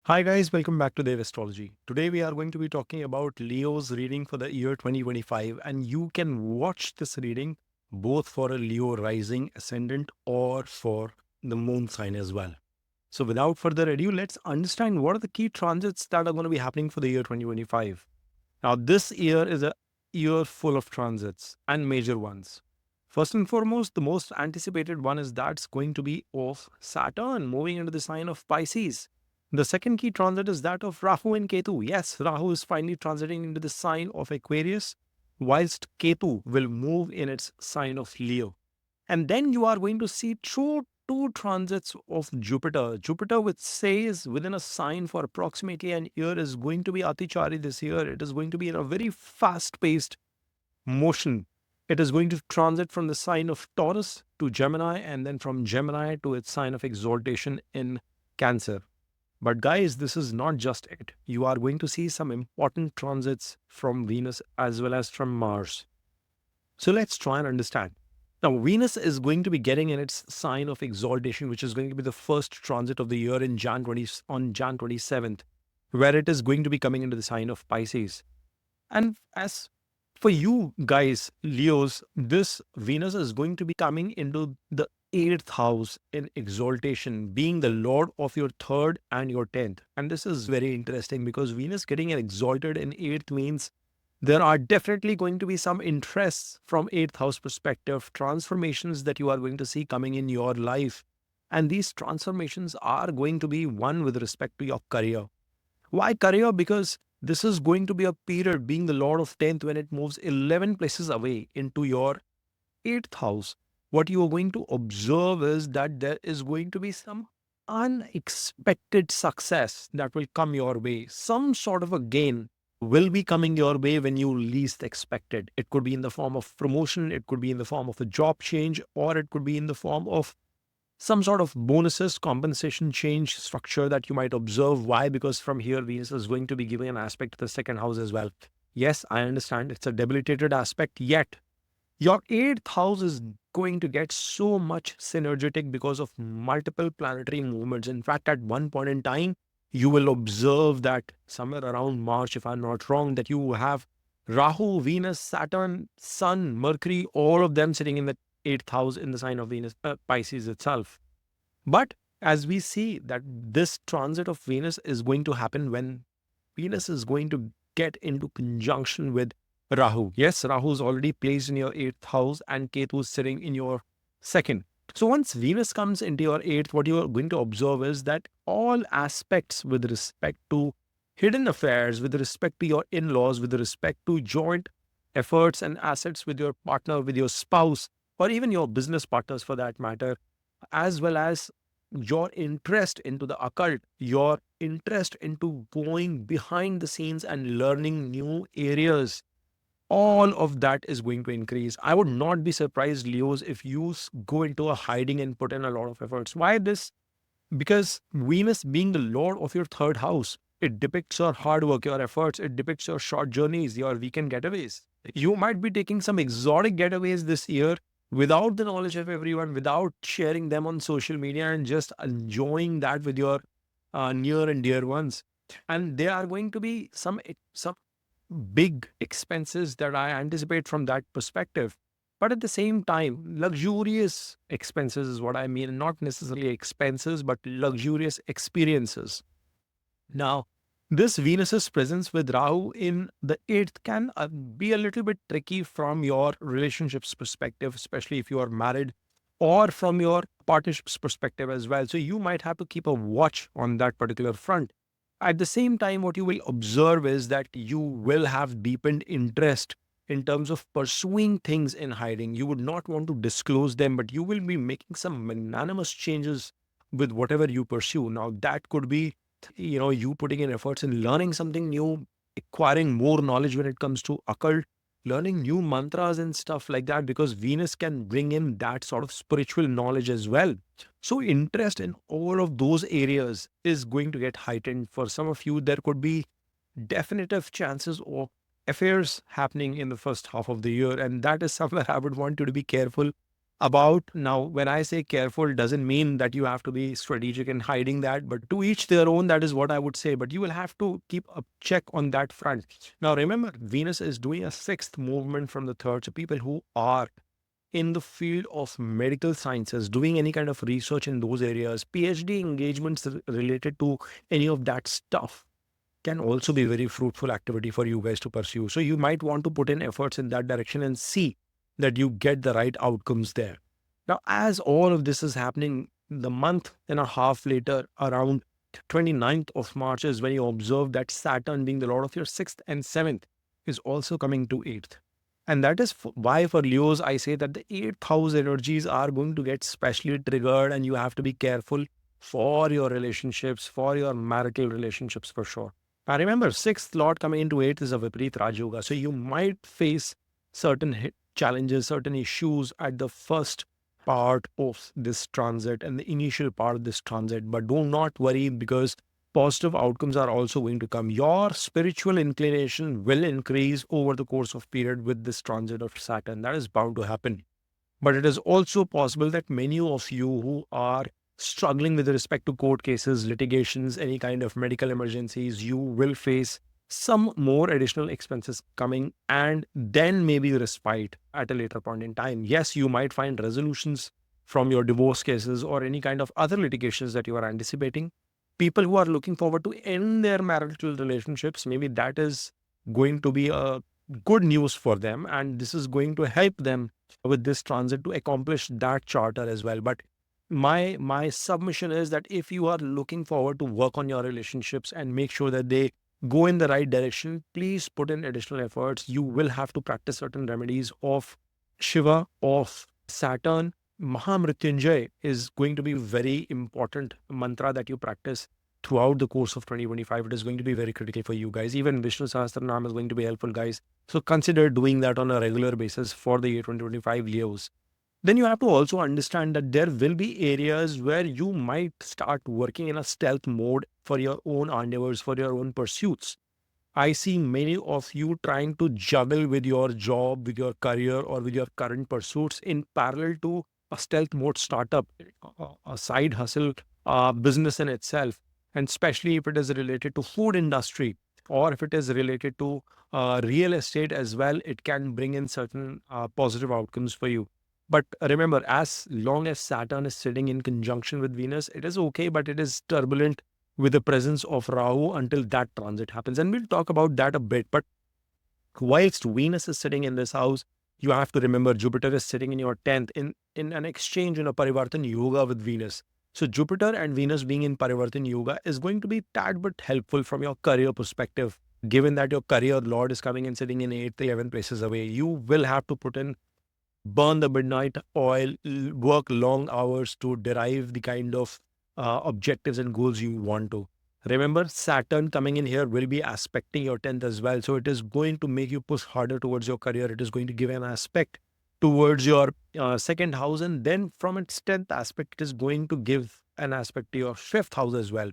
Hi guys, welcome back to Dev Astrology. Today we are going to be talking about Leo's reading for the year 2025, and you can watch this reading both for a Leo rising ascendant or for the moon sign as well. So without further ado, let's understand what are the key transits that are going to be happening for the year 2025. Now this year is a year full of transits and major ones. First and foremost, the most anticipated one is that's going to be of Saturn moving into the sign of Pisces. The second key transit is that of Rahu and Ketu. Yes, Rahu is finally transiting into the sign of Aquarius, whilst Ketu will move in its sign of Leo. And then you are going to see two transits of Jupiter. Jupiter, which says within a sign for approximately an year, is going to be Atichari this year. It is going to be in a very fast paced motion. It is going to transit from the sign of Taurus to Gemini, and then from Gemini to its sign of exaltation in Cancer. But guys, this is not just it. You are going to see some important transits from Venus as well as from Mars. So let's try and understand. Now, Venus is going to be getting in its sign of exaltation, which is going to be the first transit of the year in on Jan 27th, where it is going to be coming into the sign of Pisces. And as for you guys, Leos, this Venus is going to be coming into the eighth house in exaltation, being the lord of your third and your 10th. And this is very interesting because Venus getting exalted in eighth means there are definitely going to be some interests from eighth house perspective, transformations that you are going to see coming in your life. And these transformations are going to be one with respect to your career. Why career? Because this is going to be a period being the Lord of 10th when it moves 11 places away into your 8th house. What you are going to observe is that there is going to be some unexpected success that will come your way. Some sort of a gain will be coming your way when you least expect it. It could be in the form of promotion, it could be in the form of a job change, or it could be in the form of some sort of bonuses, compensation change structure that you might observe. Why? Because from here, Venus is going to be giving an aspect to the second house as well. Yes, I understand it's a debilitated aspect, yet your eighth house is going to get so much synergetic because of multiple planetary movements. In fact, at one point in time, you will observe that somewhere around March, if I'm not wrong, that you have Rahu, Venus, Saturn, Sun, Mercury, all of them sitting in the eighth house in the sign of Venus, Pisces itself. But as we see that this transit of Venus is going to happen when Venus is going to get into conjunction with Rahu. Yes, Rahu is already placed in your eighth house and Ketu is sitting in your second. So once Venus comes into your eighth, what you are going to observe is that all aspects with respect to hidden affairs, with respect to your in-laws, with respect to joint efforts and assets with your partner, with your spouse, or even your business partners for that matter, as well as your interest into the occult, your interest into going behind the scenes and learning new areas, all of that is going to increase. I would not be surprised, Leos, if you go into a hiding and put in a lot of efforts. Why this? Because Venus being the lord of your third house, it depicts your hard work, your efforts, it depicts your short journeys, your weekend getaways. You might be taking some exotic getaways this year without the knowledge of everyone, without sharing them on social media and just enjoying that with your near and dear ones. And there are going to be some big expenses that I anticipate from that perspective. But at the same time, luxurious expenses is what I mean, not necessarily expenses, but luxurious experiences. Now, this Venus's presence with Rahu in the eighth can be a little bit tricky from your relationships perspective, especially if you are married, or from your partnership's perspective as well. So you might have to keep a watch on that particular front. At the same time, what you will observe is that you will have deepened interest in terms of pursuing things in hiding. You would not want to disclose them, but you will be making some magnanimous changes with whatever you pursue. Now, that could be, you putting in efforts in learning something new, acquiring more knowledge when it comes to occult, learning new mantras and stuff like that, because Venus can bring in that sort of spiritual knowledge as well. So interest in all of those areas is going to get heightened. For some of you, there could be definitive chances of affairs happening in the first half of the year. And that is somewhere I would want you to be careful. about. Now, when I say careful, doesn't mean that you have to be strategic in hiding that, but to each their own, that is what I would say. But you will have to keep a check on that front. Now, remember, Venus is doing a sixth movement from the third. So people who are in the field of medical sciences, doing any kind of research in those areas, PhD engagements related to any of that stuff can also be very fruitful activity for you guys to pursue. So you might want to put in efforts in that direction and see that you get the right outcomes there. Now, as all of this is happening, the month and a half later, around 29th of March, is when you observe that Saturn, being the lord of your sixth and seventh, is also coming to eighth. And that is why for Leos, I say that the eighth house energies are going to get specially triggered, and you have to be careful for your relationships, for your marital relationships for sure. Now remember, sixth lord coming into eighth is a Viparit Raj Yoga. So you might face certain challenges, certain issues at the first part of this transit and the initial part of this transit. But do not worry, because positive outcomes are also going to come. Your spiritual inclination will increase over the course of period with this transit of Saturn. That is bound to happen. But it is also possible that many of you who are struggling with respect to court cases, litigations, any kind of medical emergencies, you will face some more additional expenses coming, and then maybe respite at a later point in time. Yes, you might find resolutions from your divorce cases or any kind of other litigations that you are anticipating. People who are looking forward to end their marital relationships, maybe that is going to be a good news for them, and this is going to help them with this transit to accomplish that charter as well. But my submission is that if you are looking forward to work on your relationships and make sure that they go in the right direction, please put in additional efforts. You will have to practice certain remedies of Shiva, of Saturn. Mahamrityunjay is going to be very important mantra that you practice throughout the course of 2025. It is going to be very critical for you guys. Even Vishnu Sahasranam is going to be helpful, guys. So consider doing that on a regular basis for the year 2025 Leos. Then you have to also understand that there will be areas where you might start working in a stealth mode for your own endeavors, for your own pursuits. I see many of you trying to juggle with your job, with your career, or with your current pursuits in parallel to a stealth mode startup, a side hustle, business in itself. And especially if it is related to food industry, or if it is related to real estate as well, it can bring in certain positive outcomes for you. But remember, as long as Saturn is sitting in conjunction with Venus, it is okay, but it is turbulent with the presence of Rahu until that transit happens. And we'll talk about that a bit. But whilst Venus is sitting in this house, you have to remember Jupiter is sitting in your 10th in an exchange in a Parivartan Yoga with Venus. So Jupiter and Venus being in Parivartan Yoga is going to be tad bit helpful from your career perspective. Given that your career lord is coming and sitting in 8th, 11 places away, you will have to burn the midnight oil, work long hours to derive the kind of objectives and goals you want to. Remember, Saturn coming in here will be aspecting your 10th as well. So it is going to make you push harder towards your career. It is going to give an aspect towards your second house. And then from its 10th aspect, it is going to give an aspect to your fifth house as well.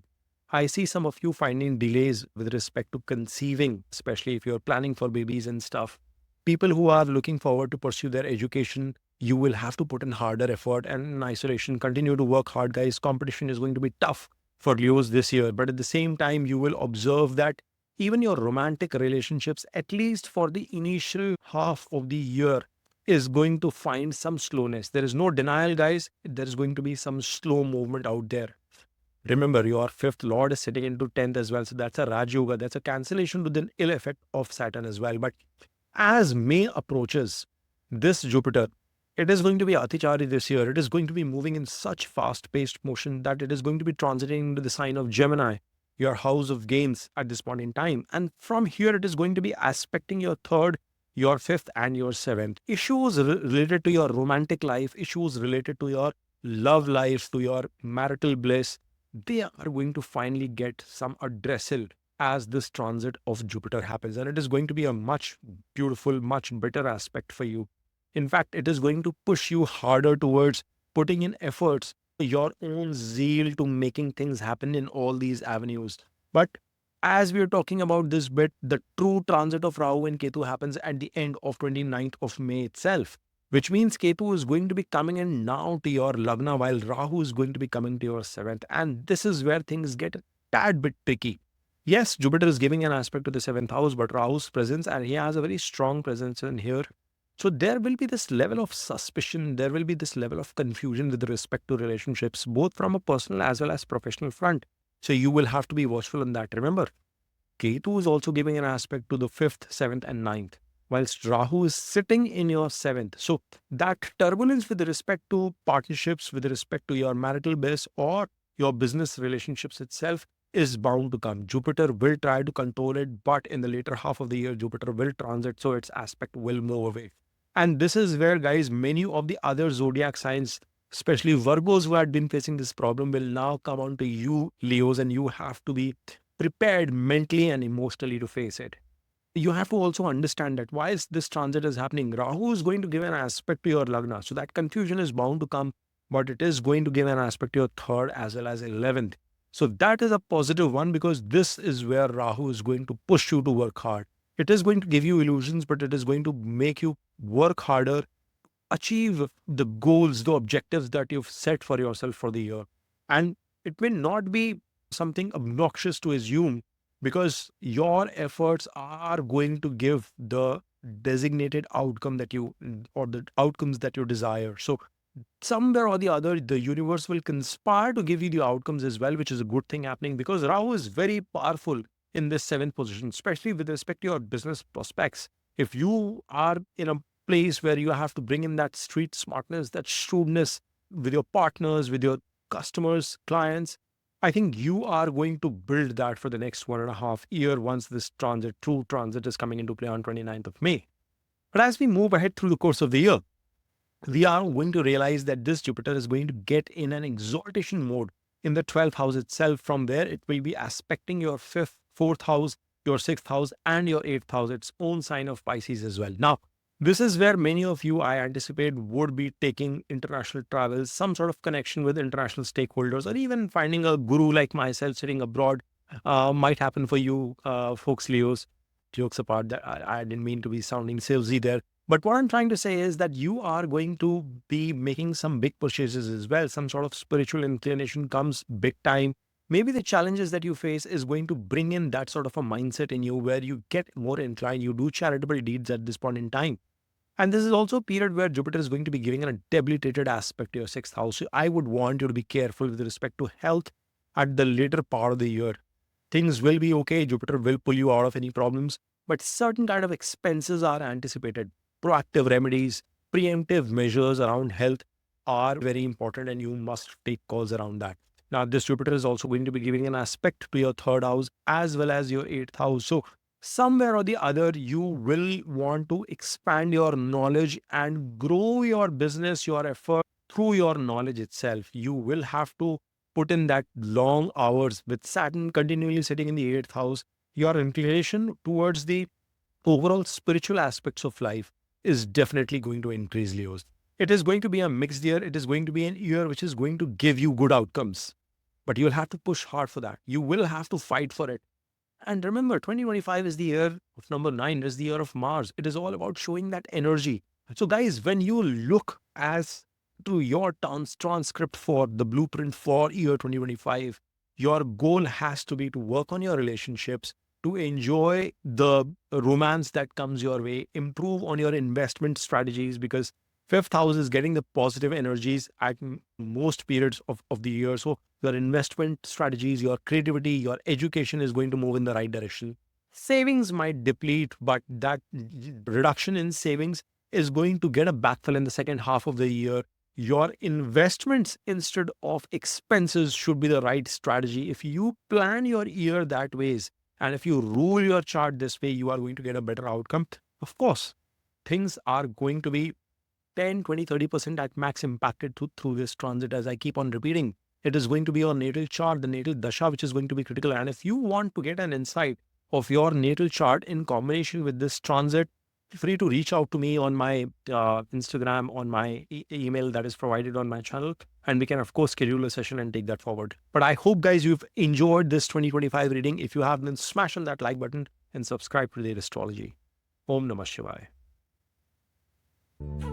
I see some of you finding delays with respect to conceiving, especially if you're planning for babies and stuff. People who are looking forward to pursue their education, you will have to put in harder effort and in isolation. Continue to work hard, guys. Competition is going to be tough for Leos this year. But at the same time, you will observe that even your romantic relationships, at least for the initial half of the year, is going to find some slowness. There is no denial, guys. There is going to be some slow movement out there. Remember, your fifth lord is sitting into 10th as well. So that's a Raj Yoga. That's a cancellation to the ill effect of Saturn as well. But as May approaches, this Jupiter, it is going to be Atichari this year. It is going to be moving in such fast-paced motion that it is going to be transiting into the sign of Gemini, your house of gains at this point in time. And from here, it is going to be aspecting your third, your fifth, and your seventh. Issues related to your romantic life, issues related to your love life, to your marital bliss, they are going to finally get some addressal as this transit of Jupiter happens. And it is going to be a much beautiful, much better aspect for you. In fact, it is going to push you harder towards putting in efforts, your own zeal to making things happen in all these avenues. But as we are talking about this bit, the true transit of Rahu and Ketu happens at the end of 29th of May itself. which means Ketu is going to be coming in now to your Lagna while Rahu is going to be coming to your 7th. And this is where things get a tad bit tricky. Yes, Jupiter is giving an aspect to the 7th house, but Rahu's presence, and he has a very strong presence in here. So there will be this level of suspicion, there will be this level of confusion with respect to relationships, both from a personal as well as professional front. So you will have to be watchful on that. Remember, Ketu is also giving an aspect to the 5th, 7th, and 9th, whilst Rahu is sitting in your 7th. So that turbulence with respect to partnerships, with respect to your marital bliss or your business relationships itself is bound to come. Jupiter will try to control it, but in the later half of the year, Jupiter will transit, so its aspect will move away. And this is where, guys, many of the other zodiac signs, especially Virgos who had been facing this problem, will now come on to you, Leos, and you have to be prepared mentally and emotionally to face it. You have to also understand that why is this transit is happening. Rahu is going to give an aspect to your Lagna. So that confusion is bound to come, but it is going to give an aspect to your 3rd as well as 11th. So that is a positive one because this is where Rahu is going to push you to work hard. It is going to give you illusions, but it is going to make you work harder, achieve the goals, the objectives that you've set for yourself for the year. And it may not be something obnoxious to assume because your efforts are going to give the designated outcome that you or the outcomes that you desire. So somewhere or the other, the universe will conspire to give you the outcomes as well, which is a good thing happening because Rahu is very powerful in this 7th position, especially with respect to your business prospects. If you are in a place where you have to bring in that street smartness, that shrewdness with your partners, with your customers, clients, I think you are going to build that for the next 1.5 year once this true transit is coming into play on 29th of May. But as we move ahead through the course of the year, we are going to realize that this Jupiter is going to get in an exaltation mode in the 12th house itself. From there, it will be aspecting your 5th, 4th house, your 6th house, and your 8th house, its own sign of Pisces as well. Now, this is where many of you, I anticipate, would be taking international travels, some sort of connection with international stakeholders, or even finding a guru like myself sitting abroad might happen for you, folks, Leos. Jokes apart, that I didn't mean to be sounding salesy there. But what I'm trying to say is that you are going to be making some big purchases as well. Some sort of spiritual inclination comes big time. Maybe the challenges that you face is going to bring in that sort of a mindset in you where you get more inclined. You do charitable deeds at this point in time. And this is also a period where Jupiter is going to be giving a debilitated aspect to your 6th house. So I would want you to be careful with respect to health at the later part of the year. Things will be okay. Jupiter will pull you out of any problems, but certain kind of expenses are anticipated. Proactive remedies, preemptive measures around health are very important and you must take calls around that. Now, this Jupiter is also going to be giving an aspect to your 3rd house as well as your 8th house. So somewhere or the other, you will want to expand your knowledge and grow your business, your effort through your knowledge itself. You will have to put in that long hours with Saturn continually sitting in the 8th house. Your inclination towards the overall spiritual aspects of life is definitely going to increase, Leos. It is going to be a mixed year. It is going to be an year which is going to give you good outcomes, but you'll have to push hard for that. You will have to fight for it. And remember, 2025 is the year of number 9, is the year of Mars. It is all about showing that energy. So, guys, when you look as to your transcript for the blueprint for year 2025, your goal has to be to work on your relationships, to enjoy the romance that comes your way, improve on your investment strategies because 5th house is getting the positive energies at most periods of the year. So your investment strategies, your creativity, your education is going to move in the right direction. Savings might deplete, but that reduction in savings is going to get a backfill in the second half of the year. Your investments instead of expenses should be the right strategy. If you plan your year that ways, and if you rule your chart this way, you are going to get a better outcome. Of course, things are going to be 10, 20, 30% at max impacted through this transit. As I keep on repeating, it is going to be your natal chart, the natal dasha, which is going to be critical. And if you want to get an insight of your natal chart in combination with this transit, feel free to reach out to me on my Instagram, on my email that is provided on my channel. And we can, of course, schedule a session and take that forward. But I hope, guys, you've enjoyed this 2025 reading. If you have, then smash on that like button and subscribe to the Astrology. Om Namah Shivaya.